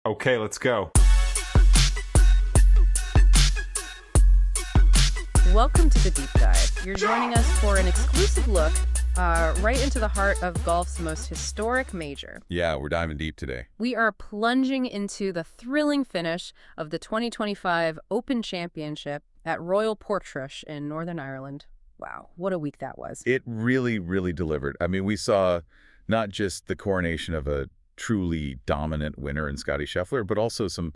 Okay, let's go. Welcome to the Deep Dive. You're joining us for an exclusive look right into the heart of golf's most historic major. Yeah, we're diving deep today. We are plunging into the thrilling finish of the 2025 Open Championship at Royal Portrush in Northern Ireland. Wow, what a week that was. It really, really delivered. I mean, we saw not just the coronation of a truly dominant winner in Scottie Scheffler, but also some,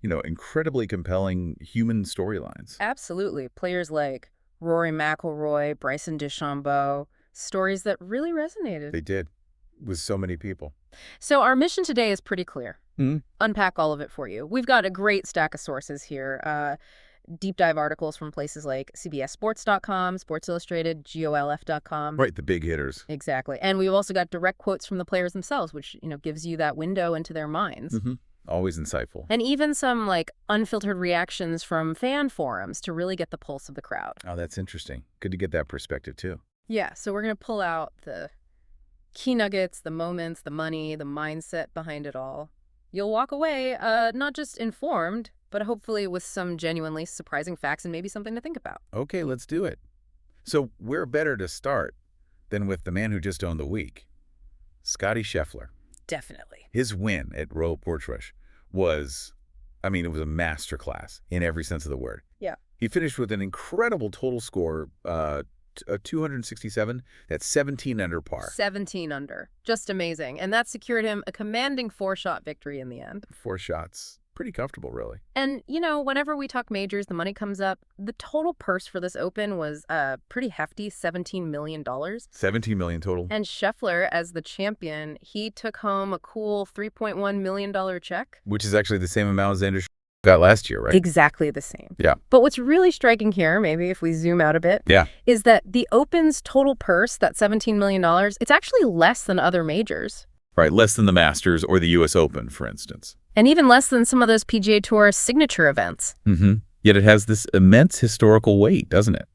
incredibly compelling human storylines. Absolutely. Players like Rory McIlroy, Bryson DeChambeau, stories that really resonated. They did, with so many people. So our mission today is pretty clear. Mm-hmm. Unpack all of it for you. We've got a great stack of sources here. Deep dive articles from places like CBSSports.com, Sports Illustrated, GOLF.com. Right, the big hitters. Exactly. And we've also got direct quotes from the players themselves, which, gives you that window into their minds. Mm-hmm. Always insightful. And even some, unfiltered reactions from fan forums to really get the pulse of the crowd. Oh, that's interesting. Good to get that perspective, too. Yeah, so we're going to pull out the key nuggets, the moments, the money, the mindset behind it all. You'll walk away not just informed, but hopefully with some genuinely surprising facts and maybe something to think about. Okay, let's do it. So where better to start than with the man who just owned the week, Scottie Scheffler. Definitely. His win at Royal Portrush was, it was a masterclass in every sense of the word. Yeah. He finished with an incredible total score, 267. That's 17 under par. 17 under. Just amazing. And that secured him a commanding 4-shot victory in the end. 4 shots. Pretty comfortable, really. And, whenever we talk majors, the money comes up. The total purse for this Open was pretty hefty, $17 million. $17 million total. And Scheffler, as the champion, he took home a cool $3.1 million check. Which is actually the same amount as Andrew got last year, right? Exactly the same. Yeah. But what's really striking here, maybe if we zoom out a bit, yeah, is that the Open's total purse, that $17 million, it's actually less than other majors. Right, less than the Masters or the U.S. Open, for instance. And even less than some of those PGA Tour signature events. Mm-hmm. Yet it has this immense historical weight, doesn't it?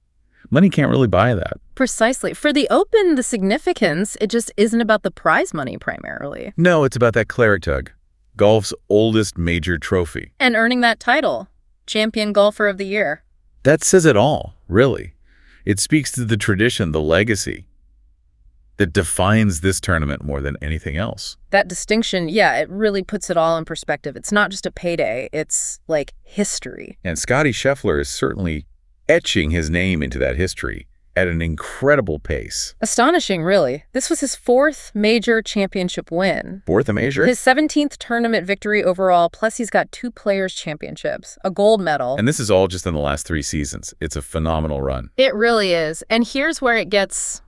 Money can't really buy that. Precisely. For the Open, the significance, it just isn't about the prize money primarily. No, it's about that claret tug, golf's oldest major trophy. And earning that title, Champion Golfer of the Year. That says it all, really. It speaks to the tradition, the legacy that defines this tournament more than anything else. That distinction, yeah, it really puts it all in perspective. It's not just a payday, it's like history. And Scottie Scheffler is certainly etching his name into that history at an incredible pace. Astonishing, really. This was his 4th major championship win. 4th major? His 17th tournament victory overall, plus he's got 2 Players' Championships, a gold medal. And this is all just in the last 3 seasons. It's a phenomenal run. It really is. And here's where it gets,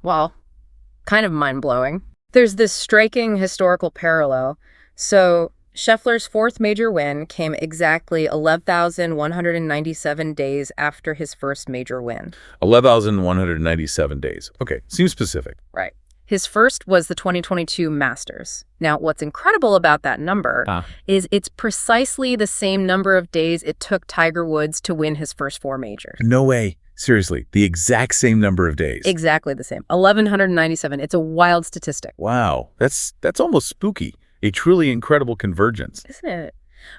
kind of mind-blowing. There's this striking historical parallel. So Scheffler's 4th major win came exactly 11,197 days after his first major win. 11,197 days. Okay, seems specific. Right. His first was the 2022 Masters. Now, what's incredible about that number is it's precisely the same number of days it took Tiger Woods to win his first 4 majors. No way. Seriously, the exact same number of days. Exactly the same. 1,197. It's a wild statistic. Wow. That's almost spooky. A truly incredible convergence. Isn't it?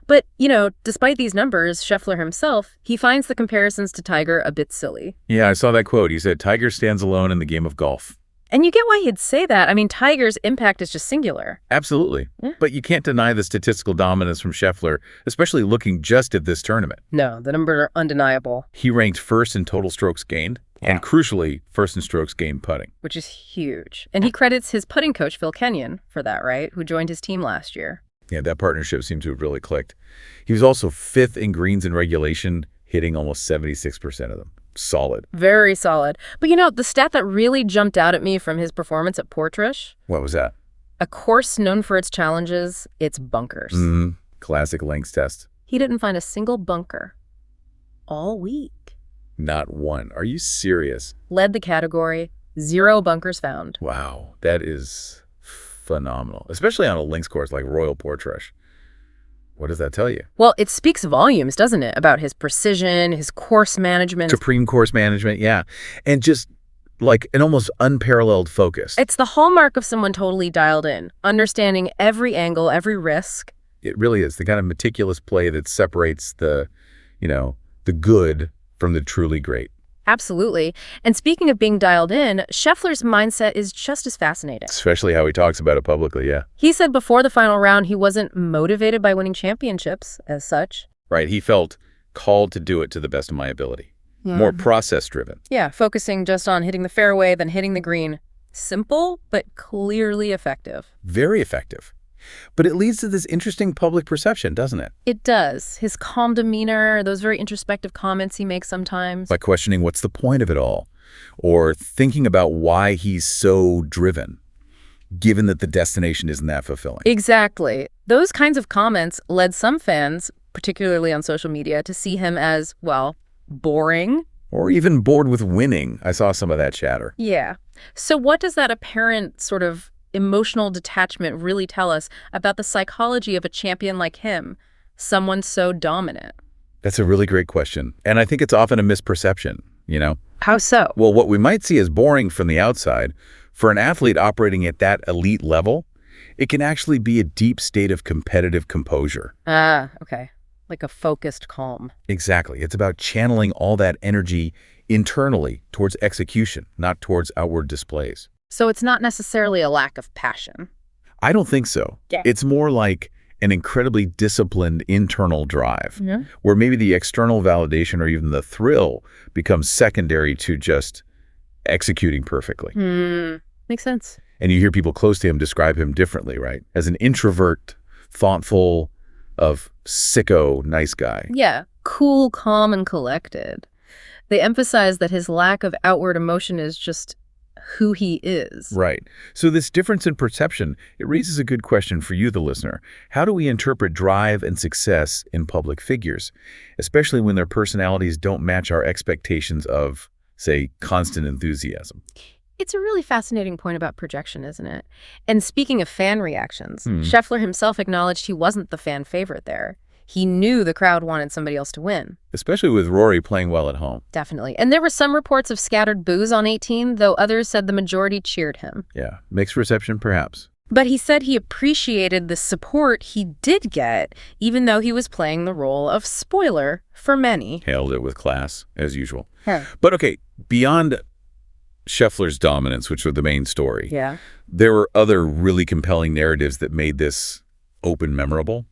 But, despite these numbers, Scheffler himself, he finds the comparisons to Tiger a bit silly. Yeah, I saw that quote. He said, Tiger stands alone in the game of golf. And you get why he'd say that. I mean, Tiger's impact is just singular. Absolutely. Yeah. But you can't deny the statistical dominance from Scheffler, especially looking just at this tournament. No, the numbers are undeniable. He ranked first in total strokes gained, and crucially, first in strokes gained putting. Which is huge. And he credits his putting coach, Phil Kenyon, for that, right? Who joined his team last year. Yeah, that partnership seemed to have really clicked. He was also 5th in greens in regulation, hitting almost 76% of them. Solid. Very solid. But the stat that really jumped out at me from his performance at Portrush? What was that? A course known for its challenges, its bunkers. Mm-hmm. Classic lengths test. He didn't find a single bunker all week. Not one. Are you serious? Led the category, 0 bunkers found. Wow, that is phenomenal, especially on a links course like Royal Portrush. What does that tell you? Well, it speaks volumes, doesn't it, about his precision, his course management. Supreme course management, yeah. And just like an almost unparalleled focus. It's the hallmark of someone totally dialed in, understanding every angle, every risk, It really is the kind of meticulous play that separates the good from the truly great. Absolutely. And speaking of being dialed in, Scheffler's mindset is just as fascinating. Especially how he talks about it publicly, yeah. He said before the final round he wasn't motivated by winning championships as such. Right, he felt called to do it to the best of my ability. Yeah. More process-driven. Yeah, focusing just on hitting the fairway than hitting the green. Simple, but clearly effective. Very effective. But it leads to this interesting public perception, doesn't it? It does. His calm demeanor, those very introspective comments he makes sometimes. By questioning what's the point of it all, or thinking about why he's so driven, given that the destination isn't that fulfilling. Exactly. Those kinds of comments led some fans, particularly on social media, to see him as, well, boring. Or even bored with winning. I saw some of that chatter. Yeah. So what does that apparent sort of emotional detachment really tell us about the psychology of a champion like him, someone so dominant? That's a really great question. And I think it's often a misperception, How so? Well, what we might see as boring from the outside, for an athlete operating at that elite level, it can actually be a deep state of competitive composure. Ah, okay. Like a focused calm. Exactly. It's about channeling all that energy internally towards execution, not towards outward displays. So it's not necessarily a lack of passion. I don't think so. Yeah. It's more like an incredibly disciplined internal drive, Yeah. where maybe the external validation or even the thrill becomes secondary to just executing perfectly. Makes sense. And you hear people close to him describe him differently, right? As an introvert, thoughtful, of sicko, nice guy. Yeah. Cool, calm, and collected. They emphasize that his lack of outward emotion is just who he is. Right. So this difference in perception, it raises a good question for you, the listener. How do we interpret drive and success in public figures, especially when their personalities don't match our expectations of, say, constant enthusiasm? It's a really fascinating point about projection, isn't it? And speaking of fan reactions, Scheffler himself acknowledged he wasn't the fan favorite there. He knew the crowd wanted somebody else to win. Especially with Rory playing well at home. Definitely. And there were some reports of scattered boos on 18, though others said the majority cheered him. Yeah, mixed reception perhaps. But he said he appreciated the support he did get, even though he was playing the role of spoiler for many. Hailed it with class, as usual. Huh. But okay, beyond Scheffler's dominance, which was the main story, Yeah. there were other really compelling narratives that made this Open memorable.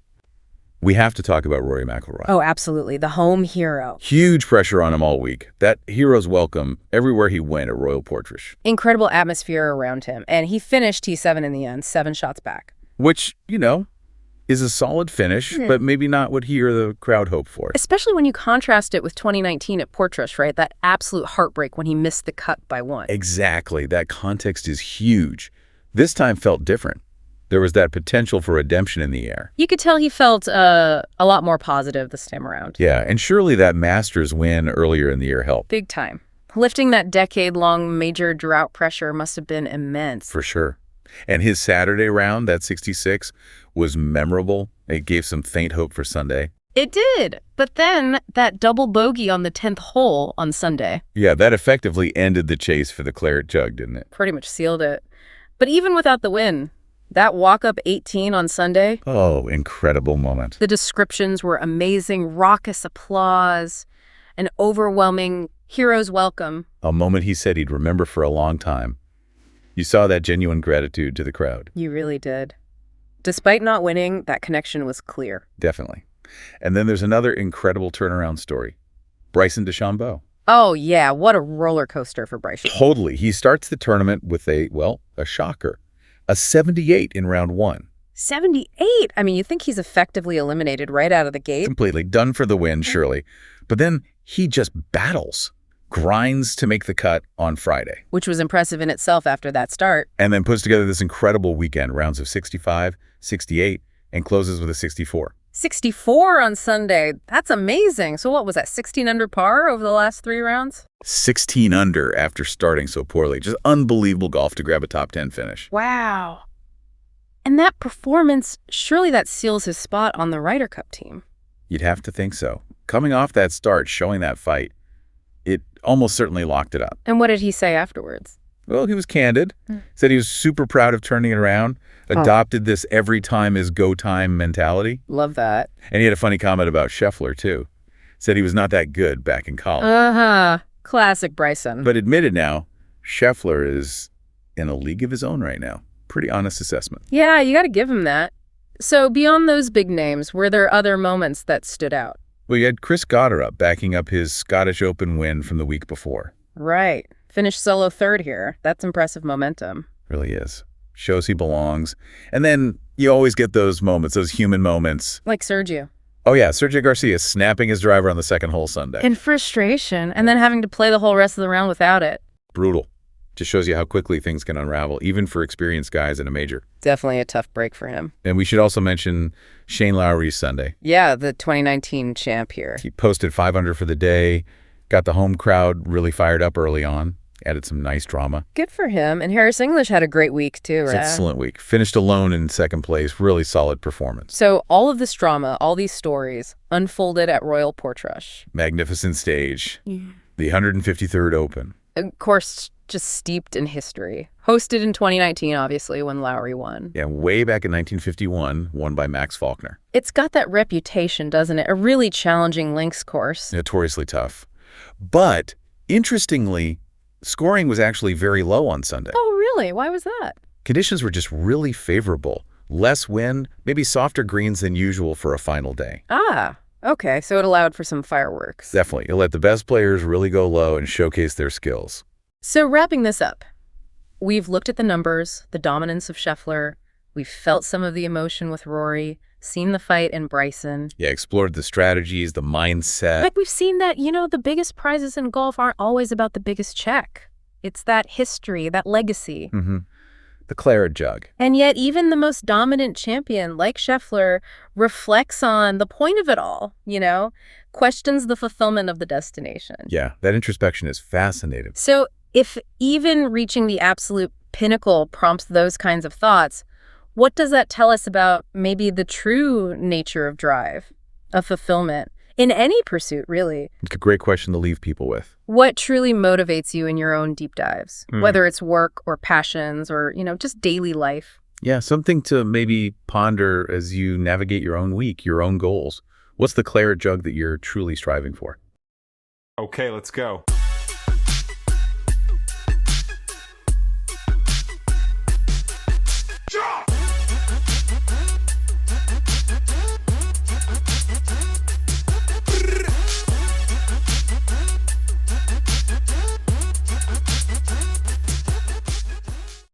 We have to talk about Rory McIlroy. Oh, absolutely. The home hero. Huge pressure on him all week. That hero's welcome everywhere he went at Royal Portrush. Incredible atmosphere around him. And he finished T7 in the end, 7 shots back. Which, is a solid finish, but maybe not what he or the crowd hoped for. Especially when you contrast it with 2019 at Portrush, right? That absolute heartbreak when he missed the cut by 1. Exactly. That context is huge. This time felt different. There was that potential for redemption in the air. You could tell he felt a lot more positive this time around. Yeah, and surely that Masters win earlier in the year helped. Big time. Lifting that decade-long major drought pressure must have been immense. For sure. And his Saturday round, that 66, was memorable. It gave some faint hope for Sunday. It did. But then that double bogey on the 10th hole on Sunday. Yeah, that effectively ended the chase for the Claret Jug, didn't it? Pretty much sealed it. But even without the win, that walk-up 18 on Sunday. Oh, incredible moment. The descriptions were amazing, raucous applause, an overwhelming hero's welcome. A moment he said he'd remember for a long time. You saw that genuine gratitude to the crowd. You really did. Despite not winning, that connection was clear. Definitely. And then there's another incredible turnaround story. Bryson DeChambeau. Oh, yeah. What a roller coaster for Bryson. Totally. He starts the tournament with a shocker. A 78 in round 1. 78? I mean, you think he's effectively eliminated right out of the gate? Completely. Done for the win, surely. But then he just battles. Grinds to make the cut on Friday. Which was impressive in itself after that start. And then puts together this incredible weekend. Rounds of 65, 68, and closes with a 64. 64 on Sunday. That's amazing. So what was that, 16 under par over the last 3 rounds? 16 under after starting so poorly. Just unbelievable golf to grab a top 10 finish. Wow. And that performance, surely that seals his spot on the Ryder Cup team. You'd have to think so. Coming off that start, showing that fight, it almost certainly locked it up. And what did he say afterwards? Well, he was candid. Said he was super proud of turning it around. Adopted this every time is go time mentality. Love that. And he had a funny comment about Scheffler, too. Said he was not that good back in college. Uh-huh. Classic Bryson. But admitted now, Scheffler is in a league of his own right now. Pretty honest assessment. Yeah, you got to give him that. So beyond those big names, were there other moments that stood out? Well, you had Chris Gotterup backing up his Scottish Open win from the week before. Right. Finished solo third here. That's impressive momentum. Really is. Shows he belongs. And then you always get those moments, those human moments. Like Sergio. Oh, yeah, Sergio Garcia snapping his driver on the second hole Sunday. In frustration, and then having to play the whole rest of the round without it. Brutal. Just shows you how quickly things can unravel, even for experienced guys in a major. Definitely a tough break for him. And we should also mention Shane Lowry's Sunday. Yeah, the 2019 champ here. He posted 5 under for the day, got the home crowd really fired up early on, added some nice drama. Good for him. And Harris English had a great week, too, right? Excellent week. Finished alone in second place. Really solid performance. So all of this drama, all these stories, unfolded at Royal Portrush. Magnificent stage. The 153rd Open. Of course, just steeped in history. Hosted in 2019, obviously, when Lowry won. Yeah, way back in 1951, won by Max Faulkner. It's got that reputation, doesn't it? A really challenging links course. Notoriously tough. But, interestingly, scoring was actually very low on Sunday. Oh, really? Why was that? Conditions were just really favorable. Less wind, maybe softer greens than usual for a final day. Ah, okay. So it allowed for some fireworks. Definitely. You'll let the best players really go low and showcase their skills. So wrapping this up, we've looked at the numbers, the dominance of Scheffler. We've felt some of the emotion with Rory, seen the fight in Bryson. Yeah, explored the strategies, the mindset. Like we've seen that, the biggest prizes in golf aren't always about the biggest check. It's that history, that legacy. The claret jug. And yet even the most dominant champion, like Scheffler, reflects on the point of it all, questions the fulfillment of the destination. Yeah, that introspection is fascinating. So if even reaching the absolute pinnacle prompts those kinds of thoughts, what does that tell us about maybe the true nature of drive, of fulfillment, in any pursuit, really? It's a great question to leave people with. What truly motivates you in your own deep dives, whether it's work or passions or, just daily life? Yeah, something to maybe ponder as you navigate your own week, your own goals. What's the claret jug that you're truly striving for? Okay, let's go.